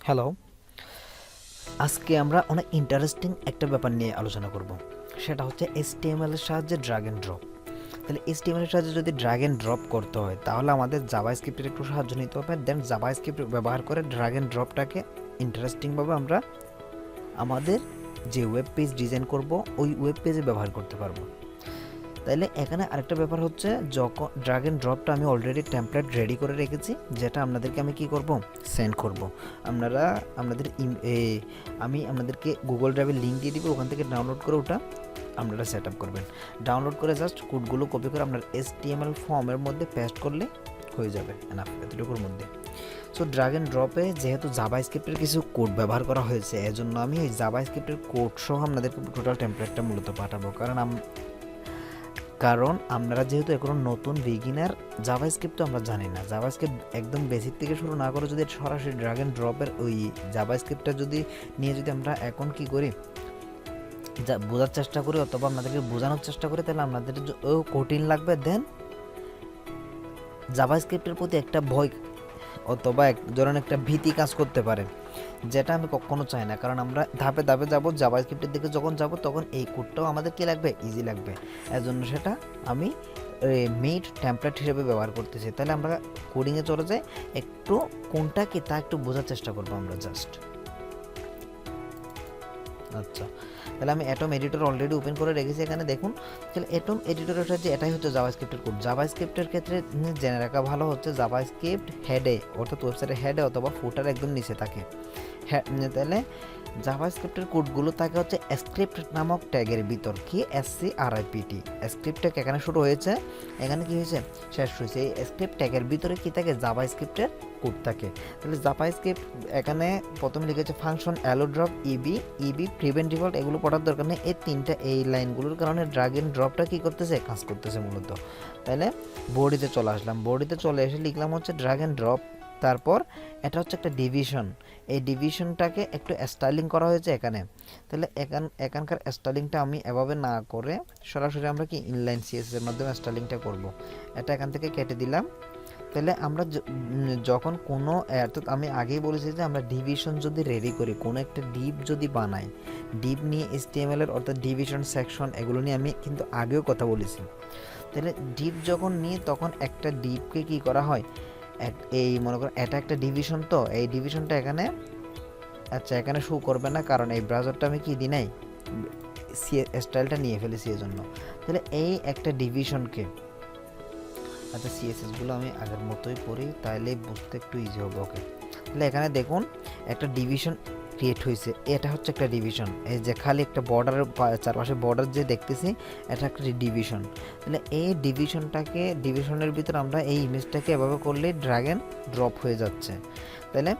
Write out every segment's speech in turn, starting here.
Hello, আজকে আমরা অনেক ইন্টারেস্টিং একটা ব্যাপার নিয়ে আলোচনা করব। সেটা হচ্ছে HTML এর সাহায্যে ড্র্যাগ অ্যান্ড ড্রপ। তাহলে HTML এর সাহায্যে যদি ড্র্যাগ অ্যান্ড ড্রপ করতে হয় তাহলে আমাদের জাভাস্ক্রিপ্টের একটু সাহায্য নিতে হবে। দেন জাভাস্ক্রিপ্ট ব্যবহার করে ড্র্যাগ অ্যান্ড ড্রপটাকে ইন্টারেস্টিংভাবে আমরা আমাদের যে ওয়েব পেজ ডিজাইন করব ওই ওয়েব পেজে ব্যবহার করতে পারবো। তাইলে এখানে আরেকটা ব্যাপার হচ্ছে, যখন ড্র্যাগ অ্যান্ড ড্রপটা আমি অলরেডি টেমপ্লেট রেডি করে রেখেছি, যেটা আপনাদেরকে আমি কি করব, সেন্ড করব। আপনারা আপনাদের আমি আপনাদেরকে গুগল ড্রাইভের লিঙ্ক দিয়ে দিব, ওখান থেকে ডাউনলোড করে ওটা আপনারা সেট আপ করবেন। ডাউনলোড করে জাস্ট কোডগুলো কপি করে আপনার HTML ফর্মের মধ্যে পেস্ট করলে হয়ে যাবে, এনাফ, এতটুকুর মধ্যে। সো ড্র্যাগ অ্যান্ড ড্রপে যেহেতু জাভাস্ক্রিপ্টের কিছু কোড ব্যবহার করা হয়েছে, এজন্য আমি এই জাভাস্ক্রিপ্টের কোড সহ আপনাদেরকে টোটাল টেমপ্লেটটা মূলত পাঠাবো। কারণ আমরা যেহেতু এখনো নতুন বিগিনার, জাভাস্ক্রিপ্ট তো আমরা জানি না। জাভাস্ক্রিপ্ট একদম বেসিক থেকে শুরু না করে যদি সরাসরি ড্র্যাগ অ্যান্ড ড্রপের ওই জাভাস্ক্রিপ্টটা যদি নিয়ে যদি আমরা এখন কি করি, বোঝার চেষ্টা করি অথবা আপনাদেরকে বোঝানোর চেষ্টা করি, তাহলে আপনাদের কঠিন লাগবে। দেন জাভাস্ক্রিপ্টের প্রতি একটা ভয় অথবা এক ধরনের একটা ভীতি কাজ করতে পারে, যেটা আমি কখনো চাই না। কারণ আমরা ধাপে ধাপে যাবো, জাভাস্ক্রিপ্টের দিকে যখন যাব তখন এই কোডটাও আমাদের কি লাগবে, ইজি লাগবে। এজন্য সেটা আমি মেড টেমপ্লেট হিসেবে ব্যবহার করতেছি। তাহলে আমরা কোডিংয়ে চলে যাই, একটু কোনটা কি তা একটু বোঝার চেষ্টা করবো আমরা জাস্ট। আচ্ছা, তাহলে আমি অ্যাটম এডিটর অলরেডি ওপেন করে রেখেছি। এখানে দেখুন, তাহলে অ্যাটম এডিটরের যে এটাই হচ্ছে জাভাস্ক্রিপ্টের কোড। জাভাস্ক্রিপ্টের ক্ষেত্রে জেনে রাখা ভালো হচ্ছে জাভাস্ক্রিপ্ট হেডে, অর্থাৎ ওয়েবসাইটের হেডে অথবা ফুটার একদম নিচে থাকে। হ্যাঁ, তাহলে জাভাস্ক্রিপ্টের কোডগুলো থাকে হচ্ছে স্ক্রিপ্ট নামক ট্যাগের ভিতর, কি SCRIPT। স্ক্রিপ্ট ট্যাগ এখানে শুরু হয়েছে, এখানে কি হয়েছে, শেষ হয়েছে। এই স্ক্রিপ্ট ট্যাগের ভিতরে কি থাকে, জাভাস্ক্রিপ্টের কোড থাকে। তাহলে জাভাস্ক্রিপ্ট এখানে প্রথমে লিখেছে function allow drop ev prevent default, এগুলো পড়ার দরকার নেই। এই লাইনগুলোর কারণে ড্র্যাগ অ্যান্ড ড্রপটা কি করতেছে, কাজ করতেছে মূলত। তাহলে বডিতে চলে আসলাম, বডিতে চলে এসে লিখলাম হচ্ছে ড্র্যাগ অ্যান্ড ড্রপ। তারপর এটা হচ্ছে একটা ডিভিশন, এই ডিভিশনটাকে একটু স্টাইলিং করা হয়েছে এখানে। তাহলে এখানকার স্টাইলিংটা আমি এভাবে না করে সরাসরি আমরা কি ইনলাইন CSS এর মাধ্যমে স্টাইলিংটা করব। এটা এখান থেকে কেটে দিলাম। তাহলে আমরা যখন কোনো, অর্থাৎ আমি আগেই বলেছি যে আমরা ডিভিশন যদি রেডি করি, কোনো একটা ডিপ যদি বানাই, ডিপ নিয়ে HTML এর অর্থাৎ ডিভিশন সেকশন এগুলো নিয়ে আমি কিন্তু আগেও কথা বলেছি। তাহলে ডিপ যখন নিই তখন একটা ডিপকে কি করা হয়, এই মনে করো এটা একটা ডিভিশন, তো এই ডিভিশনটা এখানে, আচ্ছা এখানে শো করবে না কারণ এই ব্রাউজারটা আমি কি দিই নাই, স্টাইলটা নিয়ে ফেলেছি এজন্য। তাহলে এই একটা ডিভিশনকে, আচ্ছা CSSগুলো আমি আগের মতোই করি তাহলে বুঝতে একটু ইজি হবে। ওকে, তাহলে এখানে দেখুন একটা ডিভিশন ক্রিয়েট হয়েছে, এটা হচ্ছে একটা ডিভিশন। এই যে খালি একটা বর্ডারের চারপাশে বর্ডার যে দেখতেছি, এটা একটা ডিভিশন। তাহলে এই ডিভিশনের ভিতর আমরা এই ইমেজটাকে এভাবে করলে ড্র্যাগ অ্যান্ড ড্রপ হয়ে যাচ্ছে। তাহলে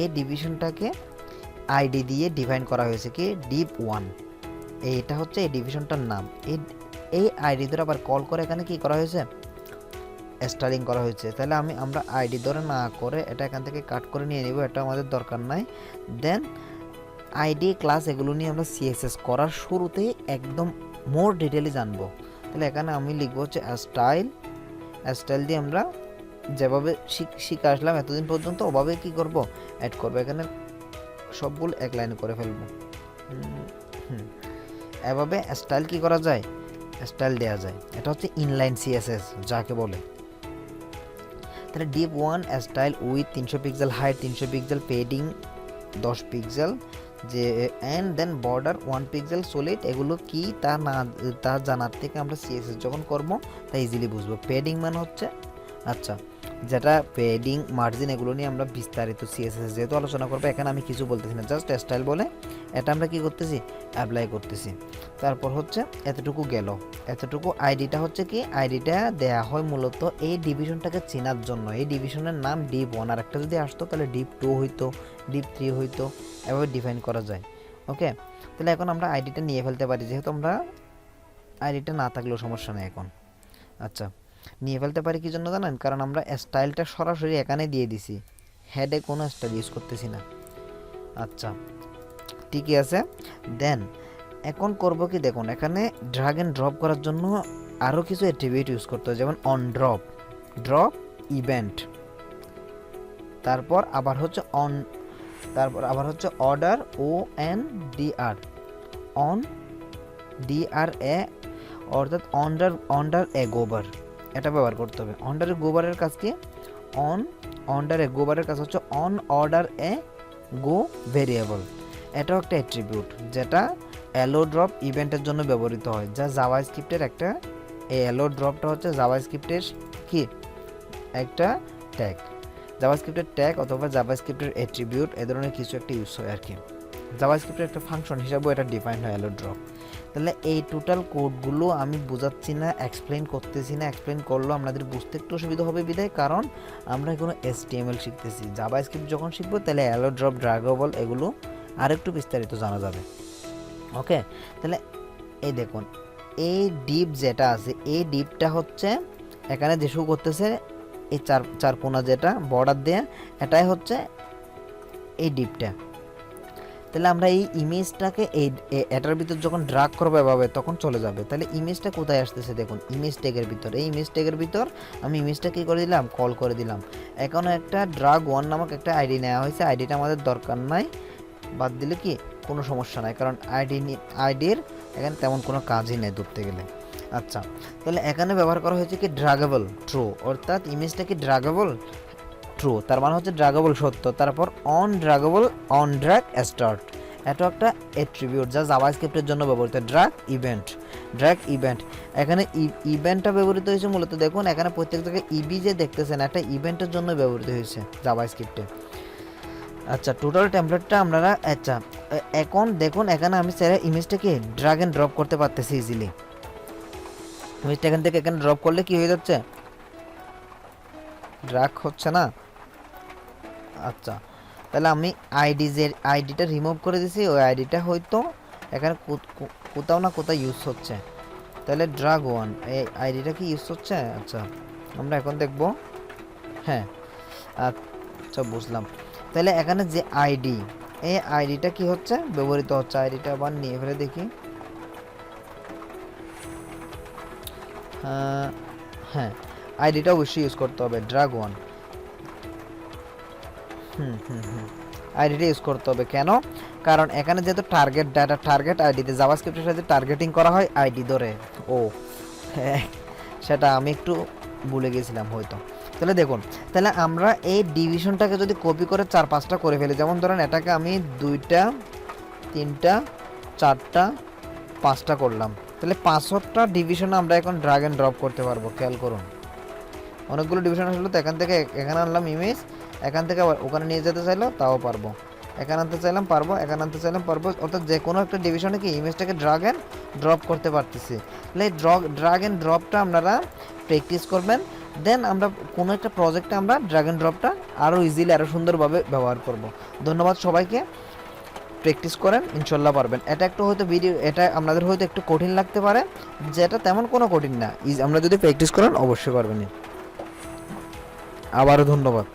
এই ডিভিশনটাকে আইডি দিয়ে ডিফাইন করা হয়েছে কি, ডিপ 1। এইটা হচ্ছে এই ডিভিশনটার নাম। এই আইডি ধরে আবার কল করে এখানে কি করা হয়েছে, স্টাইলিং করা হয়েছে। তাহলে আমরা আইডি ধরে না করে এটা এখান থেকে কাট করে নিয়ে নিব, এটা আমাদের দরকার নাই। দেন আইডি ক্লাস এগুলো নিয়ে আমরা CSS করার শুরুতেই একদম মোর ডিটেইলে জানবো। তাহলে এখানে আমি লিখবো হচ্ছে স্টাইল দিয়ে আমরা যেভাবে শিখে আসলাম এতদিন পর্যন্ত, ওভাবে কি করব, অ্যাড করবো। এখানে সবগুলো এক লাইনে করে ফেলবো। এভাবে স্টাইল কি করা যায়, স্টাইল দেওয়া যায়। এটা হচ্ছে ইনলাইন CSS যাকে বলে। তাহলে div 1 style width 300 pixel, height 300 pixel, padding 10 pixel, যে and then border 1 pixel, solid, এগুলো কি তা জানার থেকে আমরা CSS যখন করবো তা ইজিলি বুঝবো। পেডিং মানে হচ্ছে, আচ্ছা যেটা পেডিং মার্জিন এগুলো নিয়ে আমরা বিস্তারিত CSS যেহেতু আলোচনা করবো, এখানে আমি কিছু বলতেছি না, জাস্ট স্টাইল বলে এটা আমরা কি করতেছি, অ্যাপ্লাই করতেছি। তারপর হচ্ছে এতটুকু গেল, এতটুকু আইডিটা হচ্ছে কি, আইডিটা দেয়া হয় মূলত এই ডিভিশনটাকে চেনার জন্য। এই ডিভিশনের নাম ডিপ 1, আর একটা যদি আসতো তাহলে ডিপ 2 হইতো, ডিপ 3 হইতো, এভাবে ডিফাইন করা যায়। ওকে, তাহলে এখন আমরা আইডিটা নিয়ে ফেলতে পারি, যেহেতু আমরা আইডিটা না থাকলেও সমস্যা নেই এখন। আচ্ছা, নিয়ে ফেলতে পারি কি জন্য জানেন, কারণ আমরা স্টাইলটা সরাসরি এখানে দিয়ে দিছি, হেডে কোনো স্টাইল ইউজ করতেছি না। আচ্ছা ঠিকই আছে। দেন এখন করব কি, দেখুন এখানে ড্র্যাগ অ্যান্ড ড্রপ করার জন্য আরও কিছু অ্যাট্রিবিউট ইউজ করতে হয়, যেমন অন ড্রপ ইভেন্ট, তারপর আবার হচ্ছে তারপর আবার হচ্ছে অর্ডার, ONDR, অন DRA, অর্থাৎ অন্ডার এ গোবার, এটা ব্যবহার করতে হবে। অন্ডার এ গোবারের কাজ কি? অন্ডার এ গোবারের কাজ হচ্ছে on order A go variable. এটাও একটা অ্যাট্রিবিউট যেটা অ্যালো ড্রপ ইভেন্টের জন্য ব্যবহৃত হয়, যা জাভাস্ক্রিপ্টের একটা, এই অ্যালো ড্রপটা হচ্ছে জাভাস্ক্রিপ্টের কি একটা ট্যাগ, জাভাস্ক্রিপ্টের ট্যাগ অথবা জাভাস্ক্রিপ্টের অ্যাট্রিবিউট, এ ধরনের কিছু একটা ইউজ হয় আর কি। জাভাস্ক্রিপ্টের একটা ফাংশন হিসাবেও এটা ডিফাইন হয় অ্যালো ড্রপ। তাহলে এই টোটাল কোডগুলো আমি বোঝাচ্ছি না, এক্সপ্লেন করতেছি না, এক্সপ্লেন করলেও আপনাদের বুঝতে একটু অসুবিধা হবে বিধায়, কারণ আমরা এখনো HTML শিখতেছি। জাভাস্ক্রিপ্ট যখন শিখবো তাহলে অ্যালো ড্রপ, ড্রাগেবল এগুলো আরেকটু বিস্তারিত জানা যাবে। ওকে, তাহলে এই দেখুন এই ডিপ যেটা আছে, এই ডিপটা হচ্ছে এখানে যে শো করতেছে এই চার কোনা যেটা বর্ডার দেয়া, এটাই হচ্ছে এই ডিপটা। তাহলে আমরা এই ইমেজটাকে এটার ভিতর যখন ড্রাগ করবো এভাবে তখন চলে যাবে। তাহলে ইমেজটা কোথায় আসতেছে দেখুন, ইমেজ ট্যাগের ভিতর। এই ইমেজ ট্যাগের ভিতর আমি ইমেজটা কী করে দিলাম, কল করে দিলাম। এখন একটা drag1 নামক একটা আইডি নেওয়া হয়েছে, আইডিটা আমাদের দরকার নাই, বাদ দিলে কি কোনো সমস্যা নাই, কারণ আইডির এখানে তেমন কোনো কাজই নেই ধরতে গেলে। আচ্ছা, তাহলে এখানে ব্যবহার করা হয়েছে কি ড্রাগেবল ট্রু, অর্থাৎ ইমেজটা কি ড্রাগেবল ট্রু, তার মানে হচ্ছে ড্রাগেবল সত্য। তারপর অন ড্রাগেবল, অন ড্রাগ স্টার্ট, এটা একটা অ্যাট্রিবিউট যা জাভাস্ক্রিপ্টের জন্য ব্যবহৃত। ড্রাগ ইভেন্ট, এখানে ইভেন্টটা ব্যবহৃত হয়েছে মূলত দেখুন এখানে প্রত্যেক জায়গায় ইবি যে দেখতেছেন একটা ইভেন্টের জন্য ব্যবহৃত হয়েছে জাভাস্ক্রিপ্টে। আচ্ছা, টোটাল টেমপ্লেটটা আপনারা, আচ্ছা এখন দেখুন এখানে আমি স্যার ইমেজটাকে ড্রাগ অ্যান্ড ড্রপ করতে পারতেছি ইজিলি। ইমেজটা এখান থেকে এখানে ড্রপ করলে কি হয়ে যাচ্ছে, ড্রাগ হচ্ছে না। আচ্ছা, তাহলে আমি আইডিটা রিমুভ করে দিছি, ওই আইডিটা হয়তো এখানে কোথাও না কোথাও ইউজ হচ্ছে। তাহলে drag1 এই আইডিটা কি ইউজ হচ্ছে। আচ্ছা, আমরা এখন দেখব। হ্যাঁ, আচ্ছা বুঝলাম। তাহলে এখানে যে আইডি, এই আইডিটা কি হচ্ছে ব্যবহৃত হচ্ছে। আইডিটা আবার নিয়ে ফেলে দেখি। হ্যাঁ, আইডিটা অবশ্যই ইউজ করতে হবে drag1। আইডিটা ইউজ করতে হবে কেন, কারণ এখানে যেহেতু টার্গেট ডাটা, টার্গেট আইডিতে জাভাস্ক্রিপ্টের সাথে টার্গেটিং করা হয় আইডি ধরে। ও হ্যাঁ, সেটা আমি একটু ভুলে গেছিলাম হয়তো। তাহলে দেখুন, তাহলে আমরা এই ডিভিশনটাকে যদি কপি করে 4-5টা করে ফেলি, যেমন ধরেন এটাকে আমি 2টা 3টা 4টা 5টা করলাম, তাহলে 5টা ডিভিশন আমরা এখন ড্রাগ অ্যান্ড ড্রপ করতে পারবো। খেয়াল করুন, অনেকগুলো ডিভিশন আসলে তো এখান থেকে এখানে আনলাম ইমেজ, এখান থেকে আবার ওখানে নিয়ে যেতে চাইলেও তাও পারবো, এখানে আনতে চাইলাম পারবো, এখানে আনতে চাইলাম পারবো, অর্থাৎ যে কোনো একটা ডিভিশনে কি ইমেজটাকে ড্রাগ অ্যান্ড ড্রপ করতে পারতেছি। তাহলে ড্রাগ অ্যান্ড ড্রপটা আপনারা প্র্যাকটিস করবেন, দেন আমরা কোনো একটা প্রজেক্টে আমরা ড্রাগ অ্যান্ড ড্রপটা আরও ইজিলি আরও সুন্দরভাবে ব্যবহার করব। ধন্যবাদ সবাইকে, প্র্যাকটিস করেন, ইনশাল্লাহ পারবেন। এটা একটু হয়তো এটা আপনাদের হয়তো একটু কঠিন লাগতে পারে, যেটা তেমন কোনো কঠিন না, আমরা যদি প্র্যাকটিস করেন অবশ্যই পারবেন। আবারও ধন্যবাদ।